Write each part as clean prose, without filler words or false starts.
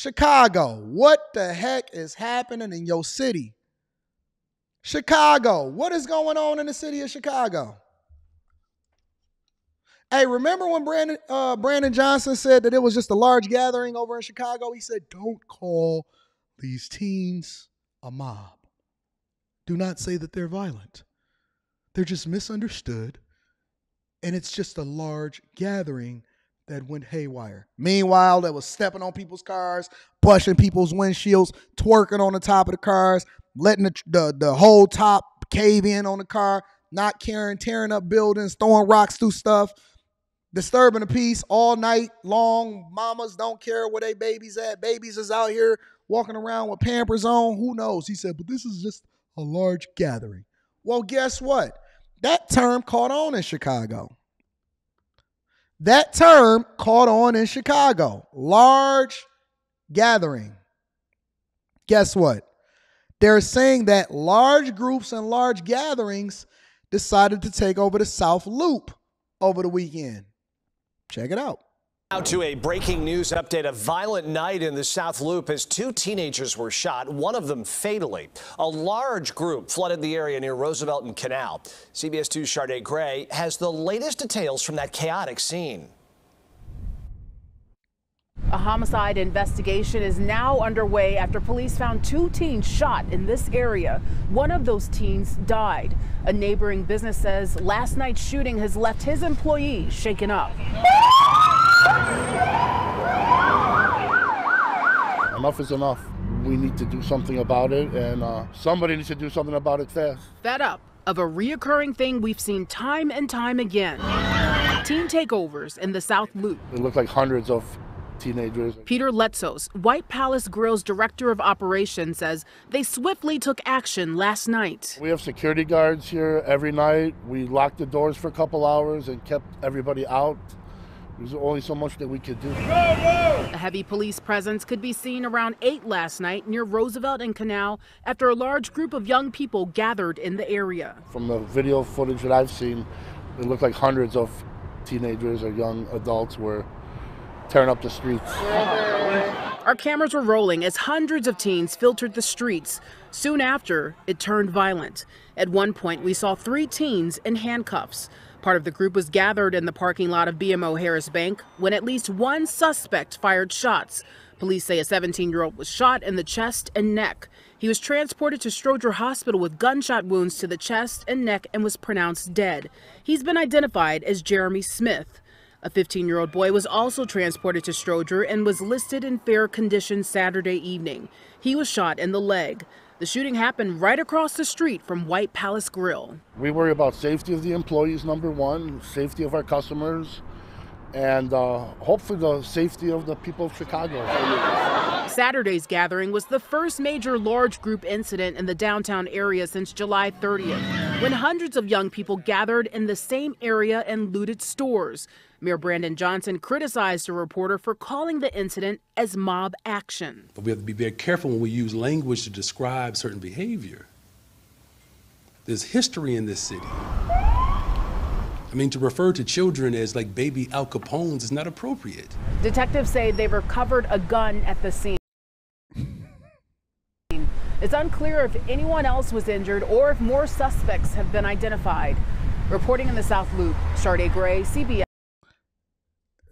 Chicago, what the heck is happening in your city? Chicago, what is going on in the city of Chicago? Hey, remember when Brandon Johnson said that it was just a large gathering over in Chicago? He said, don't call these teens a mob. Do not say that they're violent. They're just misunderstood, and it's just a large gathering that went haywire. Meanwhile, they was stepping on people's cars, pushing people's windshields, twerking on the top of the cars, letting the whole top cave in on the car, not caring, tearing up buildings, throwing rocks through stuff, disturbing the peace all night long. Mamas don't care where they babies at. Babies is out here walking around with Pampers on. Who knows? He said, but this is just a large gathering. Well, guess what? That term caught on in Chicago. That term caught on in Chicago. Large gathering. Guess what? They're saying that large groups and large gatherings decided to take over the South Loop over the weekend. Check it out. Now to a breaking news update. A violent night in the South Loop as two teenagers were shot, one of them fatally. A large group flooded the area near Roosevelt and Canal. CBS 2's Sade Gray has the latest details from that chaotic scene. A homicide investigation is now underway after police found two teens shot in this area. One of those teens died. A neighboring business says last night's shooting has left his employees shaken up. Enough is enough. We need to do something about it, and somebody needs to do something about it fast. Fed up of a reoccurring thing we've seen time and time again. Teen takeovers in the South Loop. It looked like hundreds of teenagers. Peter Letzos, White Palace Grill's director of operations, says they swiftly took action last night. We have security guards here every night. We locked the doors for a couple hours and kept everybody out. There's only so much that we could do. A heavy police presence could be seen around 8 last night near Roosevelt and Canal after a large group of young people gathered in the area. From the video footage that I've seen, it looked like hundreds of teenagers or young adults were tearing up the streets. Our cameras were rolling as hundreds of teens filtered the streets. Soon after, it turned violent. At one point, we saw 3 teens in handcuffs. Part of the group was gathered in the parking lot of BMO Harris Bank when at least one suspect fired shots. Police say a 17-year-old was shot in the chest and neck. He was transported to Stroger Hospital with gunshot wounds to the chest and neck and was pronounced dead. He's been identified as Jeremy Smith. A 15-year-old boy was also transported to Stroger and was listed in fair condition Saturday evening. He was shot in the leg. The shooting happened right across the street from White Palace Grill. We worry about safety of the employees, number one, safety of our customers, and hopefully the safety of the people of Chicago. Saturday's gathering was the first major large group incident in the downtown area since July 30th, when hundreds of young people gathered in the same area and looted stores. Mayor Brandon Johnson criticized a reporter for calling the incident as mob action. But we have to be very careful when we use language to describe certain behavior. There's history in this city. I mean, to refer to children as like baby Al Capones is not appropriate. Detectives say they recovered a gun at the scene. It's unclear if anyone else was injured or if more suspects have been identified. Reporting in the South Loop, Sade Gray, CBS.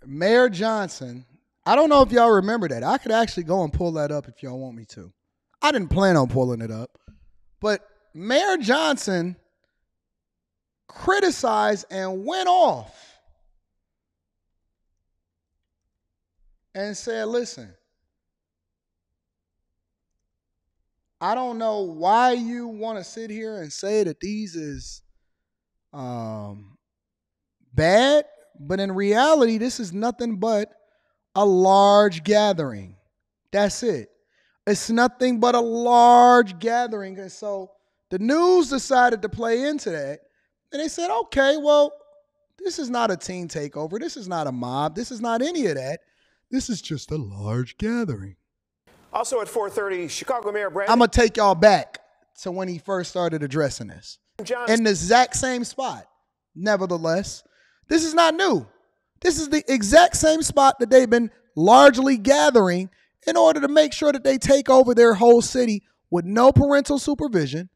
Mayor Johnson, I don't know if y'all remember that. I could actually go and pull that up if y'all want me to. I didn't plan on pulling it up. But Mayor Johnson criticized and went off and said, listen, I don't know why you want to sit here and say that these is bad, but in reality, this is nothing but a large gathering. That's it. It's nothing but a large gathering. And so the news decided to play into that. And they said, okay, well, this is not a teen takeover. This is not a mob. This is not any of that. This is just a large gathering. Also at 4:30, Chicago Mayor Brandon. I'm going to take y'all back to when he first started addressing this. In the exact same spot. Nevertheless, this is not new. This is the exact same spot that they've been largely gathering in order to make sure that they take over their whole city with no parental supervision,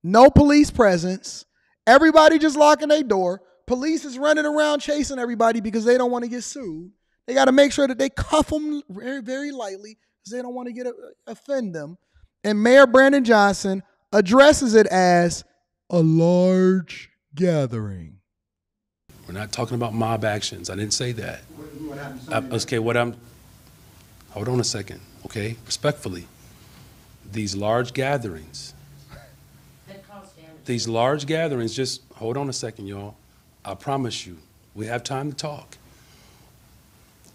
no police presence, everybody just locking their door. Police is running around chasing everybody because they don't want to get sued. They got to make sure that they cuff them very, very lightly because they don't want to offend them. And Mayor Brandon Johnson addresses it as a large gathering. We're not talking about mob actions. I didn't say that. Hold on a second, okay? Respectfully, these large gatherings, just hold on a second, y'all. I promise you, we have time to talk.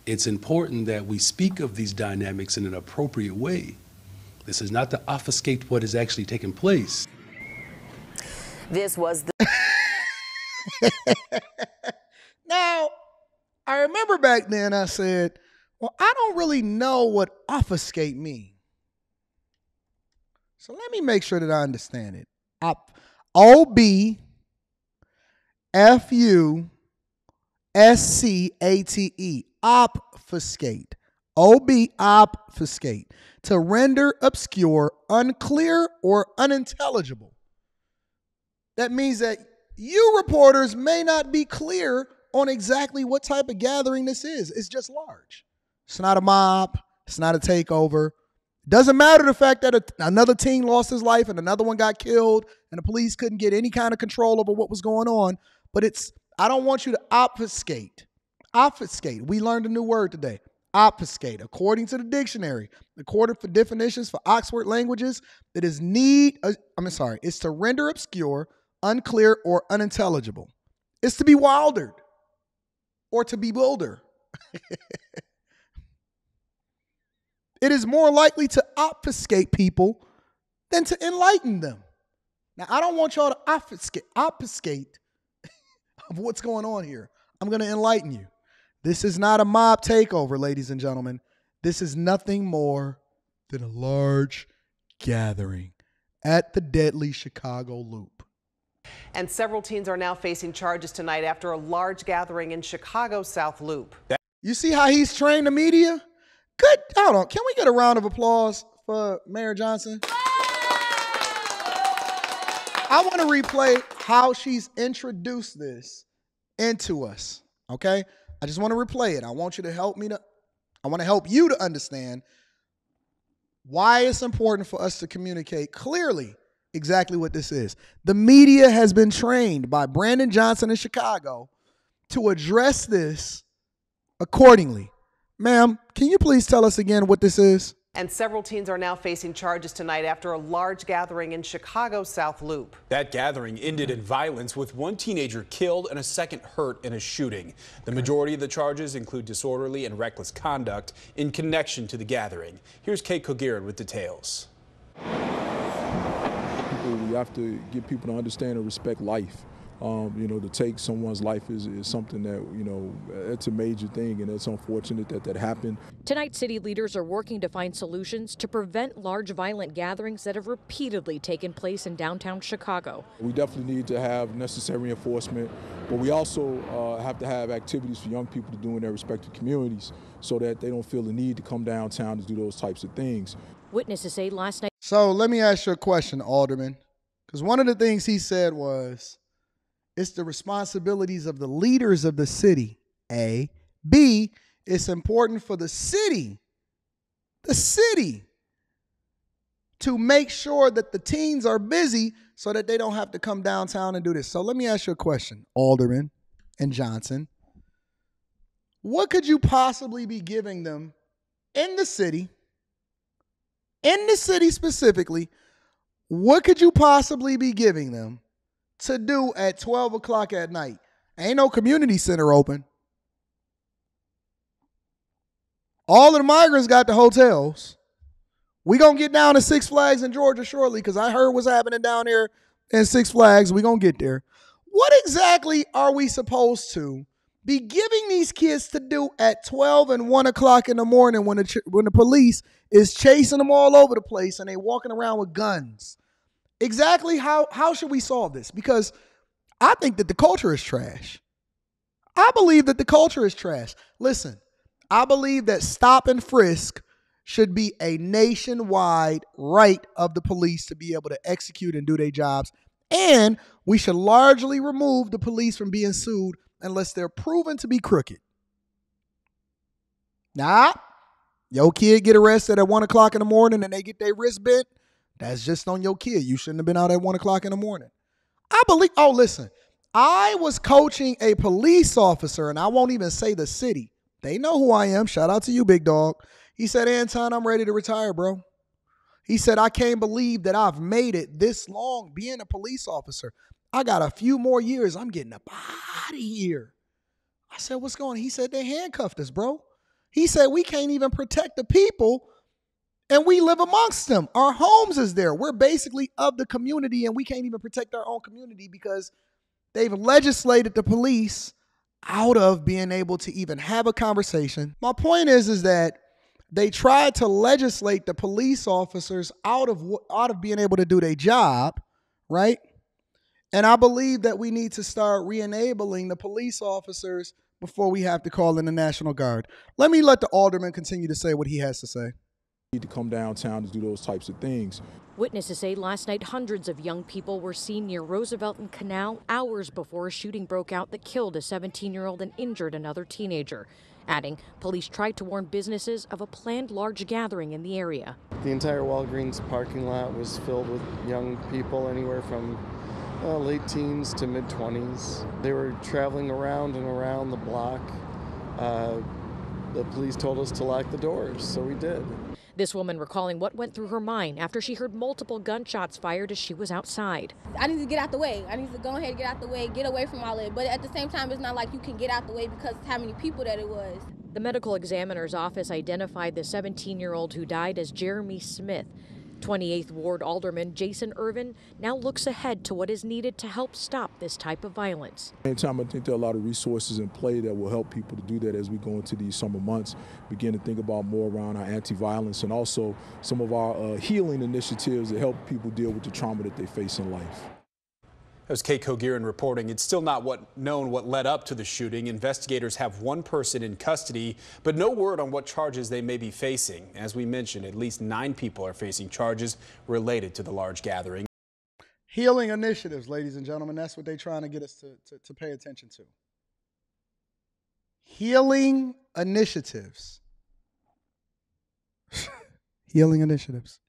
It's important that we speak of these dynamics in an appropriate way. This is not to obfuscate what is actually taking place. This was the Now, I remember back then I said, well, I don't really know what obfuscate means. So let me make sure that I understand it. O-B-F-U-S-C-A-T-E. Obfuscate. Obfuscate. To render obscure, unclear, or unintelligible. That means that you reporters may not be clear on exactly what type of gathering this is. It's just large. It's not a mob. It's not a takeover. Doesn't matter the fact that another teen lost his life and another one got killed and the police couldn't get any kind of control over what was going on. But I don't want you to obfuscate. Obfuscate. We learned a new word today. Obfuscate. According to the dictionary, according for definitions for Oxford languages, it's to render obscure, unclear, or unintelligible. It's to be wildered or to bewilder. It is more likely to obfuscate people than to enlighten them. Now, I don't want y'all to obfuscate of what's going on here. I'm going to enlighten you. This is not a mob takeover, ladies and gentlemen. This is nothing more than a large gathering at the deadly Chicago Loop. And several teens are now facing charges tonight after a large gathering in Chicago's South Loop. You see how he's trained the media? Good. Hold on. Can we get a round of applause for Mayor Johnson? I want to replay how she's introduced this into us. Okay? I just want to replay it. I want you to help me I want to help you to understand why it's important for us to communicate clearly exactly what this is. The media has been trained by Brandon Johnson in Chicago to address this accordingly. Ma'am, can you please tell us again what this is? And several teens are now facing charges tonight after a large gathering in Chicago's South Loop. That gathering ended in violence with one teenager killed and a second hurt in a shooting. The majority of the charges include disorderly and reckless conduct in connection to the gathering. Here's Kate Kogirid with details. We have to get people to understand and respect life. To take someone's life is something that, it's a major thing, and it's unfortunate that happened. Tonight, city leaders are working to find solutions to prevent large violent gatherings that have repeatedly taken place in downtown Chicago. We definitely need to have necessary enforcement, but we also have to have activities for young people to do in their respective communities so that they don't feel the need to come downtown to do those types of things. Witnesses say last night. So let me ask you a question, Alderman, because one of the things he said was, it's the responsibilities of the leaders of the city, A. B, it's important for the city, to make sure that the teens are busy so that they don't have to come downtown and do this. So let me ask you a question, Alderman and Johnson. What could you possibly be giving them in the city specifically, what could you possibly be giving them to do at 12 o'clock at night? Ain't no community center open. All of the migrants got the hotels. We going to get down to Six Flags in Georgia shortly because I heard what's happening down there in Six Flags. We going to get there. What exactly are we supposed to be giving these kids to do at 12 and 1 o'clock in the morning when the police is chasing them all over the place and they walking around with guns? Exactly how should we solve this? Because I think that the culture is trash. I believe that the culture is trash. Listen, I believe that stop and frisk should be a nationwide right of the police to be able to execute and do their jobs. And we should largely remove the police from being sued unless they're proven to be crooked. Nah, your kid get arrested at 1 o'clock in the morning and they get their wrist bent. That's just on your kid. You shouldn't have been out at 1 o'clock in the morning. Listen, I was coaching a police officer, and I won't even say the city. They know who I am. Shout out to you, big dog. He said, Anton, I'm ready to retire, bro. He said, I can't believe that I've made it this long being a police officer. I got a few more years. I'm getting up out of here. I said, what's going on? He said, they handcuffed us, bro. He said, we can't even protect the people, and we live amongst them. Our homes is there. We're basically of the community, and we can't even protect our own community because they've legislated the police out of being able to even have a conversation. My point is that they tried to legislate the police officers out of being able to do their job, right? And I believe that we need to start re-enabling the police officers before we have to call in the National Guard. Let the alderman continue to say what he has to say. Need to come downtown to do those types of things. Witnesses say last night hundreds of young people were seen near Roosevelt and Canal hours before a shooting broke out that killed a 17-year-old and injured another teenager. Adding, police tried to warn businesses of a planned large gathering in the area. The entire Walgreens parking lot was filled with young people, anywhere from late teens to mid-20s. They were traveling around and around the block. The police told us to lock the doors, so we did. This woman recalling what went through her mind after she heard multiple gunshots fired as she was outside. I need to get out the way. I need to go ahead and get out the way, get away from all that. But at the same time, it's not like you can get out the way because of how many people that it was. The medical examiner's office identified the 17-year-old who died as Jeremy Smith. 28th Ward Alderman Jason Irvin now looks ahead to what is needed to help stop this type of violence. At the same time, I think there are a lot of resources in play that will help people to do that as we go into these summer months, begin to think about more around our anti-violence and also some of our healing initiatives that help people deal with the trauma that they face in life. That was Kate Kogirin reporting. It's still not known what led up to the shooting. Investigators have one person in custody, but no word on what charges they may be facing. As we mentioned, at least 9 people are facing charges related to the large gathering. Healing initiatives, ladies and gentlemen. That's what they're trying to get us to pay attention to. Healing initiatives. Healing initiatives.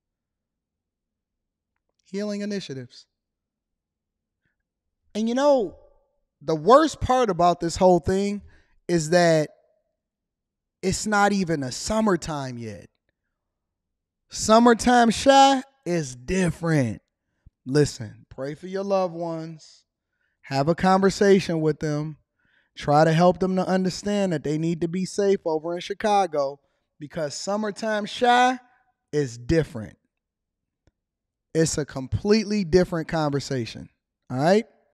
Healing initiatives. And you know, the worst part about this whole thing is that it's not even a summertime yet. Summertime shy is different. Listen, pray for your loved ones. Have a conversation with them. Try to help them to understand that they need to be safe over in Chicago because summertime shy is different. It's a completely different conversation. All right?